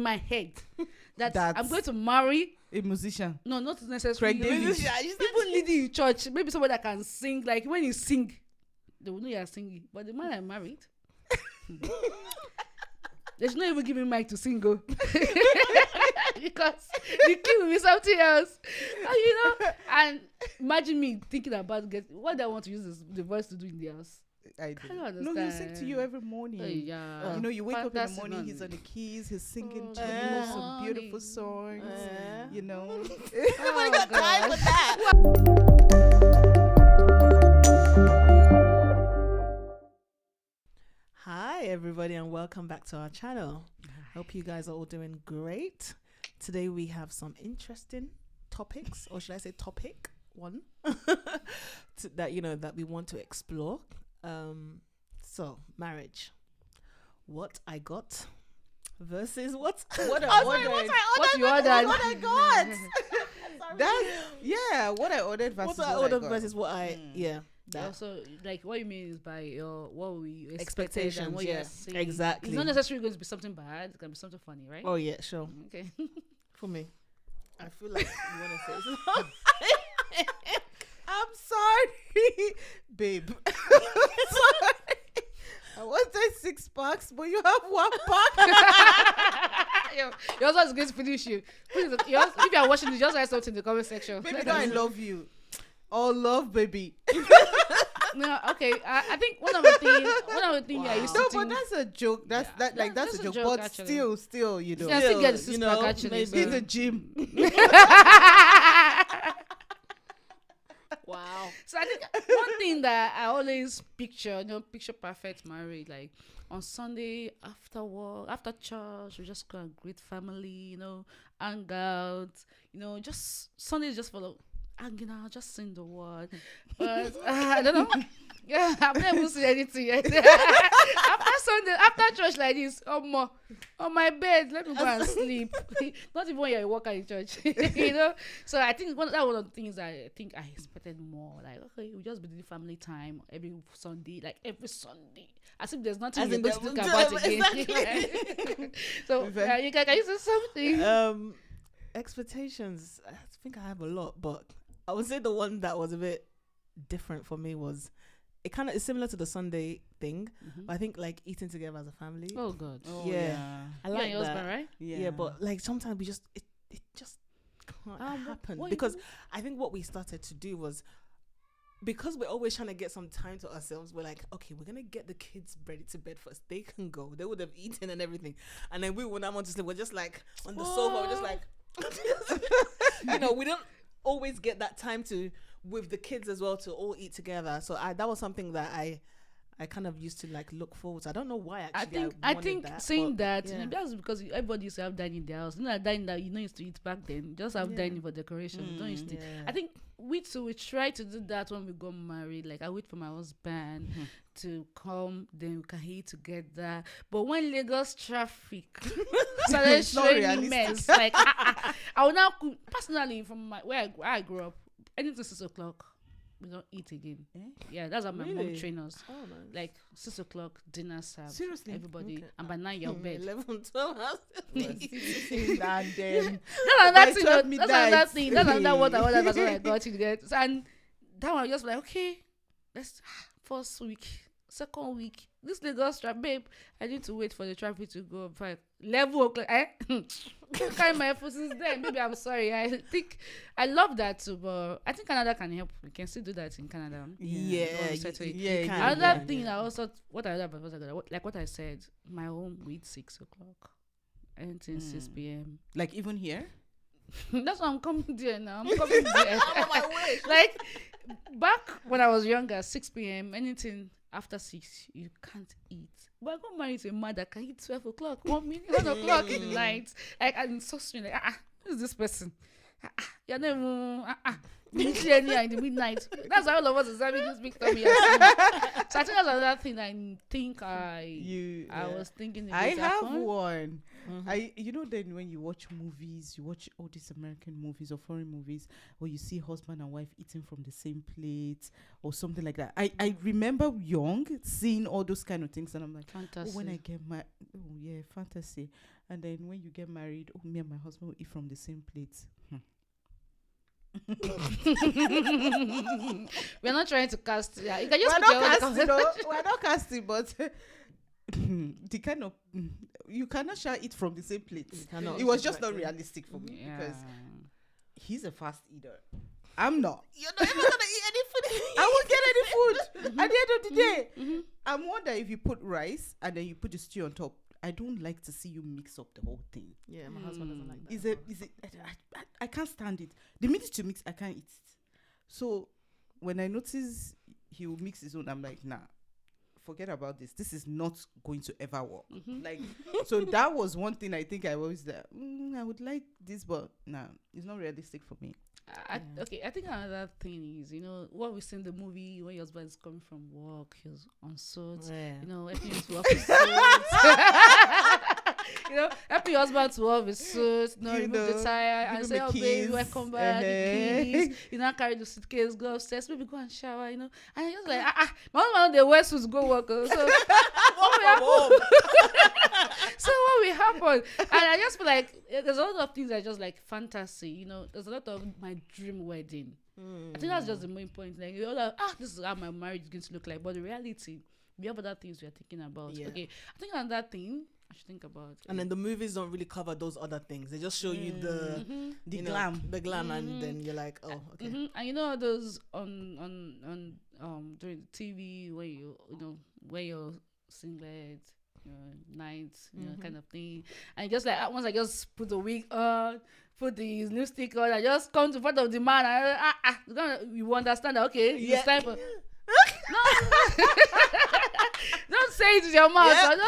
in my head that I'm going to marry a musician. No, not necessarily. People leading in church. Maybe someone that can sing. Like when you sing, they will know you're singing. But the man I married, there's not even giving mic to sing. Go. Because the key will be something else. And imagine me thinking about what I want to use the voice to do in the house. I do. I don't understand. No, he sing to you every morning. Yeah. You wake up in the morning, he's on the keys, he's singing to you some beautiful songs. Everybody got time for that. Hi, everybody, and welcome back to our channel. Hope you guys are all doing great. Today we have some interesting topics, or should I say topic one, that we want to explore. So marriage, what I got versus what I ordered. What I ordered versus what I ordered versus what I That. Also, like what you mean is by your what we expectations, and what you're saying. Exactly. It's not necessarily going to be something bad. It's going to be something funny, right? Oh yeah, sure. Okay. For me, I feel like you want to say something. I'm sorry, babe. Sorry. I wanted 6 packs, but you have 1 pack. Your husband is going to finish you. Please, if you are watching this, just write something in the comment section. Baby, I love you. All love, baby. No, okay. I think one of the things I used to but that's a joke. That's a joke. But actually. still, You can still get the 6 pack actually. Maybe in the gym. Wow. So I think one thing that I always picture perfect marriage, like on Sunday after work, after church, we just go and greet family, hang out, just Sunday is just full of hanging out, just sing the word. But I don't know. Yeah, I've never even seen anything yet. After Sunday, after church like this, on my bed, let me go and sleep. Not even when you're a worker in church, So I think one of the things that I think I expected more. Like, okay, we just be doing family time every Sunday, as if there's nothing we're going to talk about again. Exactly. So can you say something? Expectations. I think I have a lot, but I would say the one that was a bit different for me was. It kind of is similar to the Sunday thing, but I think like eating together as a family. Oh God! Oh, yeah. I like your husband, right? Yeah, but like sometimes we just it just can't happen because I think what we started to do was because we're always trying to get some time to ourselves. We're like, okay, we're gonna get the kids ready to bed first. They can go. They would have eaten and everything, and then when I want to sleep, we're just like on the sofa. We're just like, we don't always get that time to. With the kids as well to all eat together, so that was something that I kind of used to like look forward to. I don't know why actually. I think saying that that's because everybody used to have dining in their house. Dining that used to eat back then. Just have dining for decoration. Don't used to. I think we try to do that when we got married. Like I wait for my husband to come, then we can eat together. But when Lagos traffic started showing me mess, like I will now personally from where I grew up. Anything 6 o'clock, we don't eat again. Yeah, that's how my mom trained us. Oh, nice. Like 6 o'clock, dinner served. Seriously? Everybody. Okay. And by 9 you're in bed. 11, 12 hours. That's another thing. That's another what I ordered. That's what I got to get. And that one, I was just like, okay, let's first week, second week. This Lagos traffic, babe, I need to wait for the traffic to go by 11 o'clock. Carry my food since then. Maybe I'm sorry. I think I love that too, but I think Canada can help. We can still do that in Canada. Another thing I also what I said, my home with 6 o'clock, anything 6 p.m. Like even here. That's why I'm coming there now. I'm coming there. I'm on my way. Like back when I was younger, 6 p.m. anything. After 6, you can't eat. But I got married to a man that can eat 12 o'clock, 1 o'clock in the night. Like, I'm so strange. Like, who is this person? You're never, Immediately in the midnight. That's why all of us is having this big tummy. So I think that's another thing I was thinking. I have one. Then when you watch movies, you watch all these American movies or foreign movies, or you see husband and wife eating from the same plate or something like that. I remember young seeing all those kind of things, and I'm like, fantasy. when I get married, fantasy. And then when you get married, me and my husband will eat from the same plate. We're not trying to cast. Yeah, you can We're just we're not casting, but the kind of you cannot share it from the same plate. It was just not realistic for me because he's a fast eater. I'm not. You're not even gonna eat any food. I won't get any food at the end of the day. I'm one that if you put rice and then you put the stew on top, I don't like to see you mix up the whole thing. Yeah, my husband doesn't like that. I can't stand it. The minute you mix, I can't eat it. So when I notice he will mix his own, I'm like, nah, forget about this. This is not going to ever work. So that was one thing I think I always I would like this, but nah, it's not realistic for me. Okay, I think another thing is, what we see in the movie when your husband is coming from work, he's on suit, helping you to work with suit. Helping your husband to work with suit, remove the tire and say, oh baby, welcome back, the keys. Carry the suitcase, go upstairs, maybe go and shower, and I just like, my husband the wear suits go work. So what will happen? And I just feel like there's a lot of things that are just like fantasy, there's a lot of my dream wedding. I think that's just the main point. Like, this is how my marriage is going to look like. But the reality, we have other things we are thinking about. Yeah. Okay, I think another thing I should think about. And then the movies don't really cover those other things. They just show you the glam, and then you're like, oh, okay. And those on during the TV where you wear your singlet, night, kind of thing, and just like once I just put the wig on, put the lipstick on, I just come to front of the man, and you understand that it's time for. No, don't say it with your mouth.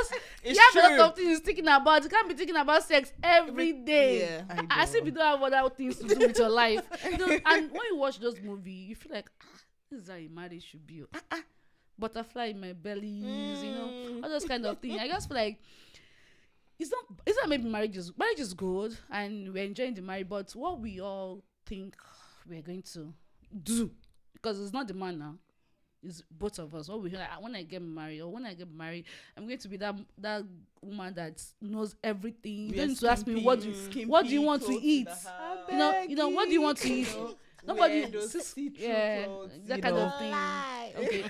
You have a lot of things thinking about. You can't be thinking about sex every day. Yeah, I see you don't have other things to do with your life. And when you watch those movies, you feel like this is how a marriage should be. Butterfly in my bellies, all those kind of things. I just feel like it's not maybe marriage is good and we're enjoying the marriage, but what we all think we're going to do, because it's not the man now, it's both of us. What we like, when I get married, I'm going to be that woman that knows everything. You don't need to ask me what do you want to eat. What do you want to eat? Nobody, that kind of thing. Okay.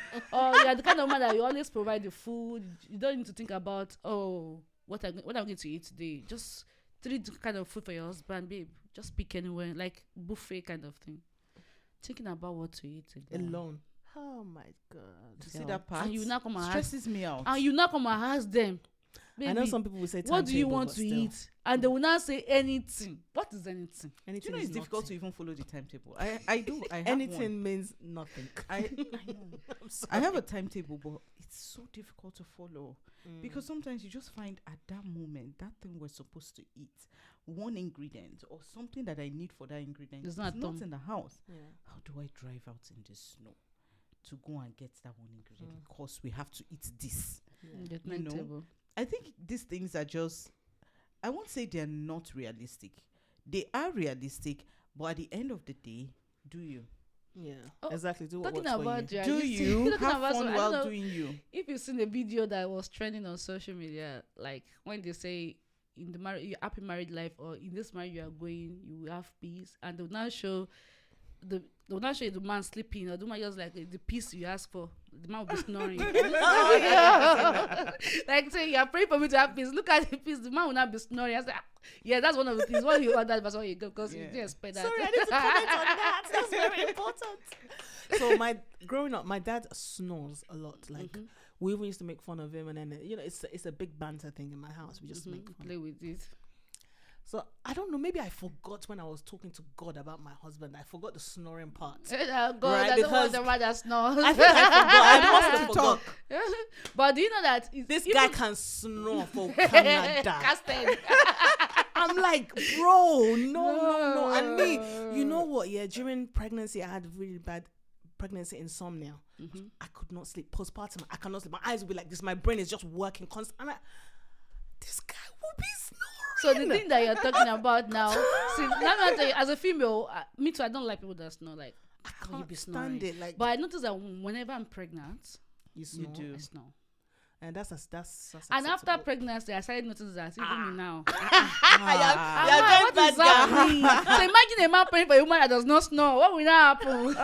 The kind of man that you always provide the food. You don't need to think about what I'm going to eat today. Just 3 kind of food for your husband, babe. Just pick anywhere, like buffet kind of thing. Thinking about what to eat alone. Oh my God! To see that part, and you now come and stresses me out. And you now come and ask them. Baby, I know some people will say, what do you want to eat? And they will not say anything. What is anything? Do you know it's difficult to even follow the timetable? I do. I have anything one. means nothing. I know. I have a timetable, but it's so difficult to follow because sometimes you just find at that moment that thing we're supposed to eat, one ingredient or something that I need for that ingredient is not in the house. Yeah. How do I drive out in the snow to go and get that one ingredient because we have to eat this? I think these things are just, I won't say they're not realistic. They are realistic, but at the end of the day, do you? Yeah, exactly. Do what talking works about for you. Do you have fun while doing you? If you've seen the video that was trending on social media, like when they say in the your happy married life or in this marriage you are going, you will have peace, and they'll now show the man sleeping, or the man just like the peace you ask for, the man will be snoring. Like saying, you're praying for me to have peace. Look at the peace, the man will not be snoring. I was like, yeah, that's one of the things. What you ordered, that's what you go, because you didn't expect that. Sorry, I need to comment on that. That's very important. So growing up, my dad snores a lot. Like we even used to make fun of him, and then it's a big banter thing in my house. We just make fun. Play with it. So I don't know. Maybe I forgot when I was talking to God about my husband. I forgot the snoring part. God, right? Because the man that snores. I think I forgot. I must have forgot. But do you know that this guy can snore for Canada? Casted. I'm like, bro, no. And me, you know what? Yeah, during pregnancy, I had really bad pregnancy insomnia. I could not sleep. Postpartum, I cannot sleep. My eyes will be like this. My brain is just working constantly. This guy will be snoring. So the thing that you're talking about now, see, as a female, me too, I don't like people that snore. Like, I you can't be snoring. stand it. Like, but I notice that whenever I'm pregnant, you snore. I snore. And that's and after acceptable. pregnancy, I started noticing that even me now. What is that mean? So imagine a man praying for a woman that does not snore. What will now happen?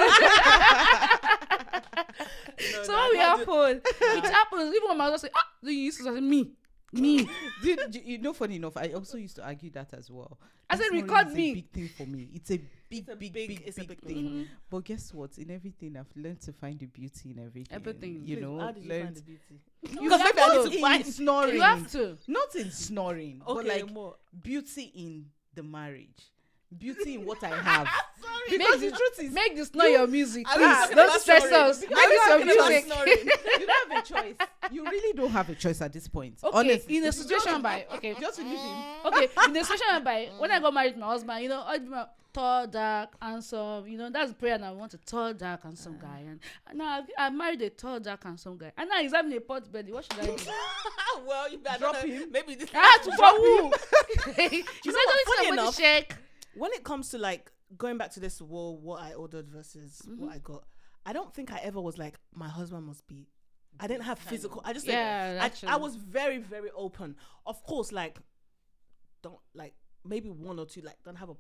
So what will happen? It happens. Even when my husband say, do you used to say me? You know, funny enough, I also used to argue that as well. I said, Snoring record is me. a big thing for me. It's a big thing. But guess what? In everything, I've learned to find the beauty in everything. Everything. Please, know, how did you find the beauty? You have in snoring. You have to. Not in snoring, but Okay, like more. beauty in the marriage. Beauty in what I have. Sorry. Because the truth is, Make this not your music, I was please. talking Don't about stress snoring. us. Because Make this your I was talking about music. snoring. you don't have a choice. You really don't have a choice at this point. Okay, Honestly. in a situation by Just to leave him. okay, in the situation by when I got married to my husband, you know, I'd be tall, dark, handsome. You know, that's the prayer. And I want a tall, dark, handsome guy. And now I married a tall, dark, handsome guy, and now he's having a pot belly. What should I do? Well, you better Drop him. Maybe this. I had to for who? He You said, know what, "Don't funny somebody enough, check." When it comes to like going back to this war, what I ordered versus what I got, I don't think I ever was like, my husband must be. I didn't have physical. I just said, Yeah, I was very, very open. Of course, like, don't like maybe one or two, like, don't have a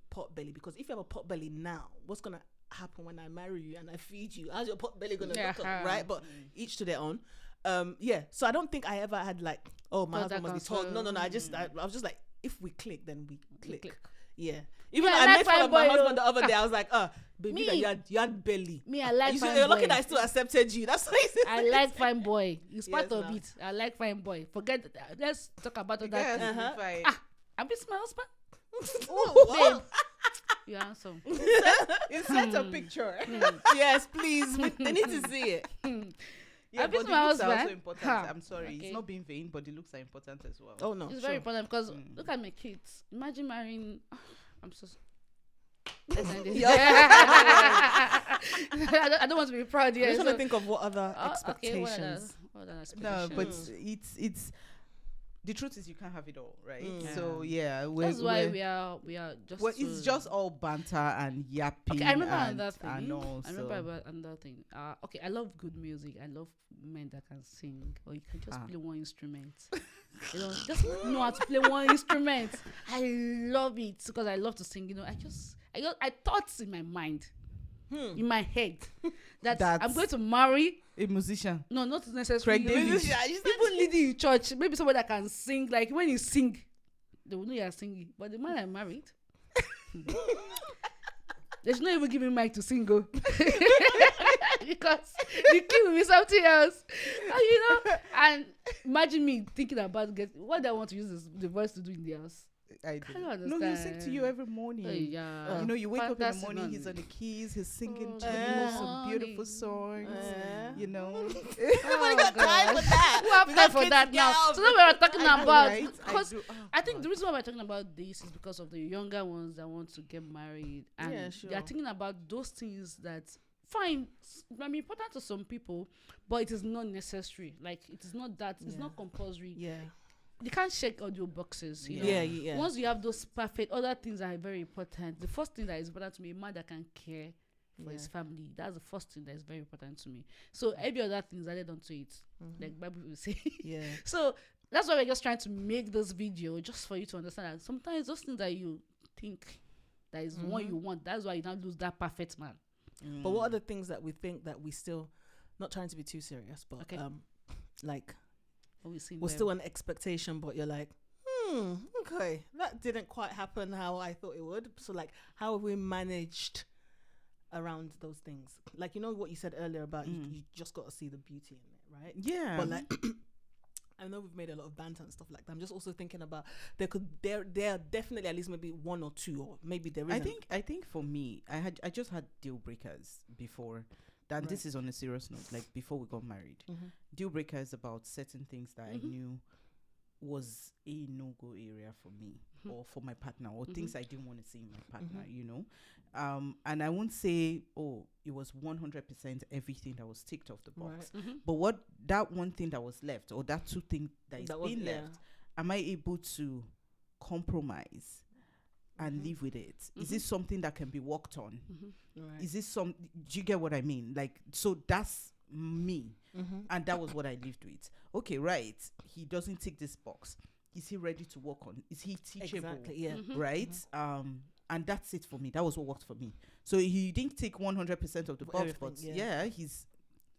pot belly, because if you have a pot belly now, what's gonna happen when I marry you and I feed you? How's your pot belly gonna look up, right? But each to their own. Yeah. So I don't think I ever had like, oh, my husband must be tall. No. I was just like, if we click, then we click. Yeah. Even though I made fun of my husband the other day, I was like, baby, that you had belly. Me, I like fine You're lucky boy. that I still accepted you. That's what I said. I like fine boy. It's part Yes, of nah. it. I like fine boy. Forget that. Let's talk about that. Yes, thing. fine. I'm with my husband. What? Babe, you're handsome. Insert a picture. Yes, please. They need to see it. Yeah, I've but been the to my looks are also husband. important. Ha. I'm sorry, Okay. it's not being vain, but the looks are important as well. Oh no, It's very important because look at my kids. Imagine marrying. I'm so. Let's end it. I don't want to be proud I'm yet. trying to think of what other Okay, expectations. what other No, expectations? but it's the truth is you can't have it all, right? Mm. So yeah, That's why we are just. well, it's just all banter and yapping. Okay, I remember and, another thing. and all, I remember about another thing. Okay, I love good music. I love men that can sing, or you can just play one instrument. You know, just know how to play one instrument. I love it because I love to sing. You know, I thought in my mind, in my head, that I'm going to marry. a musician. No, not necessarily. Craig David. People leading in church. Maybe somebody that can sing. Like when you sing, they will know you're singing. But the man I married, there's not even giving mic to sing. Go. Because the key will be something else. And, you know, and imagine me thinking about what do I want to use the voice to do in the house. I don't do. No, he sing to you every morning. Yeah. You know, you wake up in the Fantastic morning, man. he's on the keys, he's singing to Oh, you some beautiful songs. You know, Everybody got time for that. Who have We time got for kids that to now? get out. So then we are talking about right? because do. I think the reason why we're talking about this is because of the younger ones that want to get married, and Yeah, sure. they are thinking about those things that fine, I mean, important to some people, but it is not necessary. Like it is not that. It's not compulsory. Yeah. You can't check audio boxes. You know? Yeah. Once you have those perfect other things that are very important, the first thing that is important to me, a man that can care for his family. That's the first thing that is very important to me. So every other thing is added onto it, like Bible will say. Yeah. So that's why we're just trying to make this video just for you to understand that sometimes those things that you think that is the one you want, that's why you now lose that perfect man. But what are the things that we think that we still, not trying to be too serious, but like we're still an expectation, but you're like, okay, that didn't quite happen how I thought it would. So like, how have we managed around those things? Like, you know what you said earlier about you just got to see the beauty in it, right? Yeah. But like, I know we've made a lot of banter and stuff like that. I'm just also thinking about there are definitely at least maybe one or two, or maybe there isn't. I think for me, I just had deal breakers before. And this is on a serious note, like before we got married. Deal breakers about certain things that I knew was a no-go area for me or for my partner, or things I didn't want to see in my partner, you know. And I won't say, oh, it was 100% everything that was ticked off the box. But what that one thing that was left, or that two things that is being left, am I able to compromise and live with it? Is this something that can be worked on? Is this do you get what I mean? Like, so that's me. And that was what I lived with. Okay, right. He doesn't tick this box. Is he ready to work on? Is he teachable? Exactly, yeah. Right? And that's it for me. That was what worked for me. So he didn't take 100% of the box, but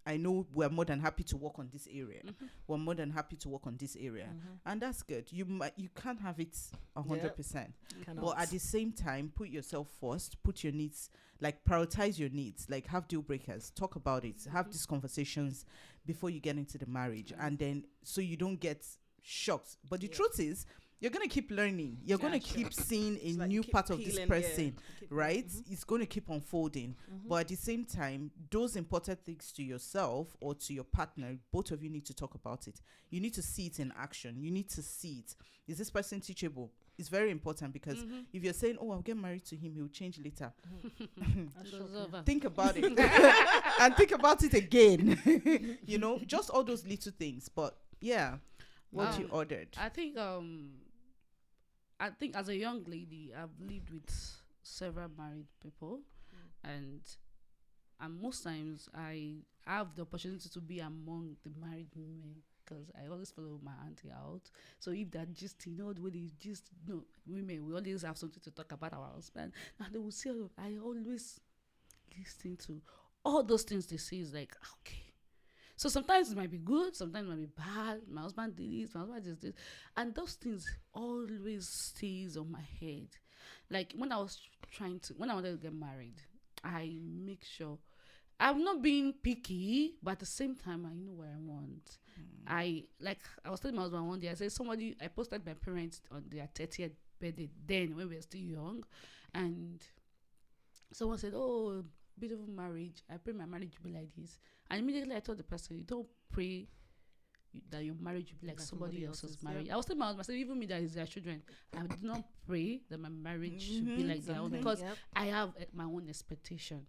I know we're more than happy to work on this area. We're more than happy to work on this area. And that's good. You can't have it 100%. But at the same time, put yourself first, put your needs, like prioritize your needs, like have deal breakers, talk about it, have these conversations before you get into the marriage. And then, so you don't get shocked. But the truth is, you're going to keep learning. You're going to keep seeing a new part of this person, right? It's going to keep unfolding. But at the same time, those important things to yourself or to your partner, both of you need to talk about it. You need to see it in action. You need to see it. Is this person teachable? It's very important, because if you're saying, oh, I'll get married to him, he'll change later. Think about it. And think about it again. You know, just all those little things. But yeah, what you ordered. I think as a young lady, I've lived with several married people, and most times I have the opportunity to be among the married women, because I always follow my auntie out. So if they're just, you know, the way they just, you know, women, we always have something to talk about our husband, and they will say, I always listen to all those things they say. Is like, okay. So sometimes it might be good, sometimes it might be bad. My husband did this, my husband did this. And those things always stays on my head. Like when I wanted to get married, I make sure I'm not being picky, but at the same time, I know what I want. I was telling my husband one day, I said, I posted my parents on their 30th birthday then when we were still young. And someone said, oh, beautiful marriage. I pray my marriage will be like this. And immediately I told the person, you don't pray that your marriage will be like somebody else's marriage. I was telling my husband, I said, even me that is their children, I do not pray that my marriage should be like their own, because I have my own expectation.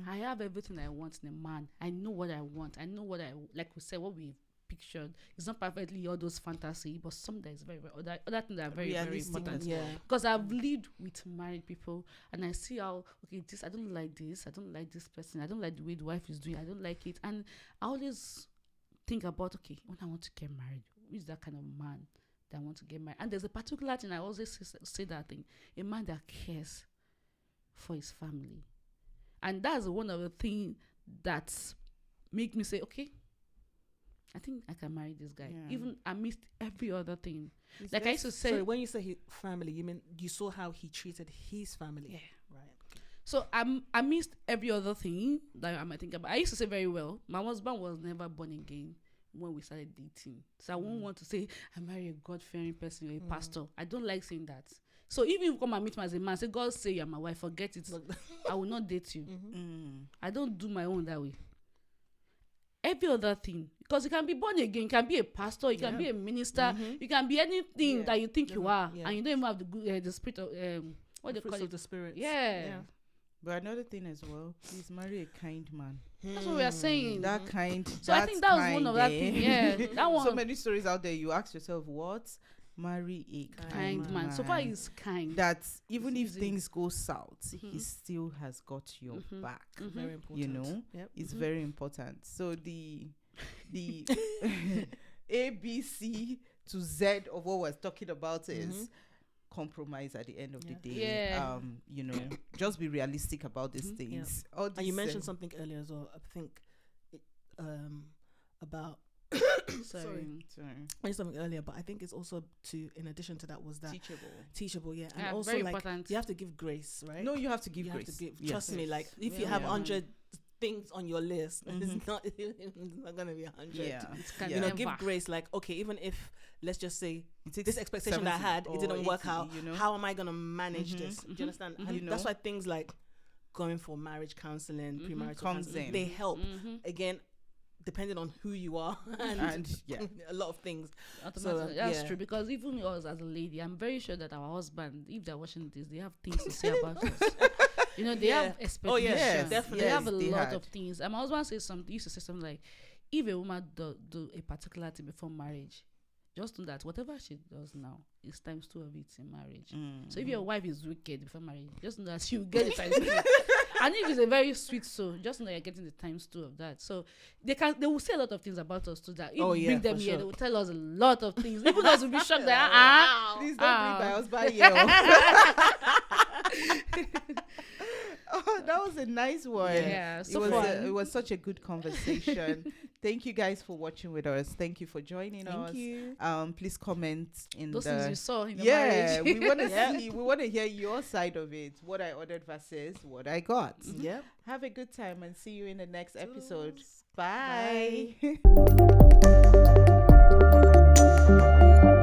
I have everything I want in a man. I know what I want. I know what like we said, what we pictured. It's not perfectly all those fantasy, but some that is very, very other things that are very, very important. Because I've lived with married people, and I see how, okay, I don't like this person, I don't like the way the wife is doing, I don't like it. And I always think about, okay, when I want to get married, who is that kind of man that I want to get married? And there's a particular thing I always say that thing, a man that cares for his family. And that's one of the things that make me say, okay, I think I can marry this guy. Even amidst every other thing. Like I used to say. Sorry, when you say family, you mean you saw how he treated his family? Yeah. Right. Okay. So amidst every other thing that I might think about, I used to say very well, my husband was never born again when we started dating. So I won't want to say I marry a God-fearing person or a pastor. I don't like saying that. So if you come and meet me as a man, say, God say you're my wife, forget it. I will not date you. I don't do my own that way. Every other thing, because you can be born again, you can be a pastor, you can be a minister, you can be anything that you think you are, and you don't even have the spirit of what they call it, the spirit. But another thing as well, please marry a kind man. That's what we are saying. That kind. So I think that was one of that thing. Yeah, that one. So many stories out there. You ask yourself, what? Marry a kind man. So far, he's kind. That even if things go south, he still has got your back. Very important. You know, it's very important. So the A, B, C to Z of what we're talking about is compromise at the end of the day. You know, just be realistic about these things. And you mentioned something earlier as well. I think about. Sorry. I mentioned something earlier, but I think it's also in addition to that was that teachable, and also very like important. You have to give grace, right? No, you have to give grace. Trust me, like if you have 100 things on your list, it's not gonna be 100. You know, give grace. Like, okay, even if let's just say this expectation that I had, it didn't work out. You know? How am I gonna manage this? Do you understand? And that's why things like going for marriage counseling, premarital counseling, they help. Again, depending on who you are and a lot of things. So, that's true, because even us as a lady, I'm very sure that our husband, if they're watching this, they have things to say about us. You know, they have expectations. Oh yeah, definitely. They have a lot of things. And my husband used to say something like, if a woman do a particular thing before marriage, just know that whatever she does now is times 2 of it in marriage. So if your wife is wicked before marriage, just know that she'll get it times 2. And if it's a very sweet soul, just know you're getting the times 2 of that. So they will say a lot of things about us too, that if we bring them here, they will tell us a lot of things. Even us will be shocked that please don't bring my husband here. Oh, that was a nice one. Yeah, so it was such a good conversation. Thank you guys for watching with us. Thank you for joining us. Thank you. Please comment in those things you saw in the marriage. we want to see. We want to hear your side of it. What I ordered versus what I got. Yep. Have a good time and see you in the next episode. Bye. Bye.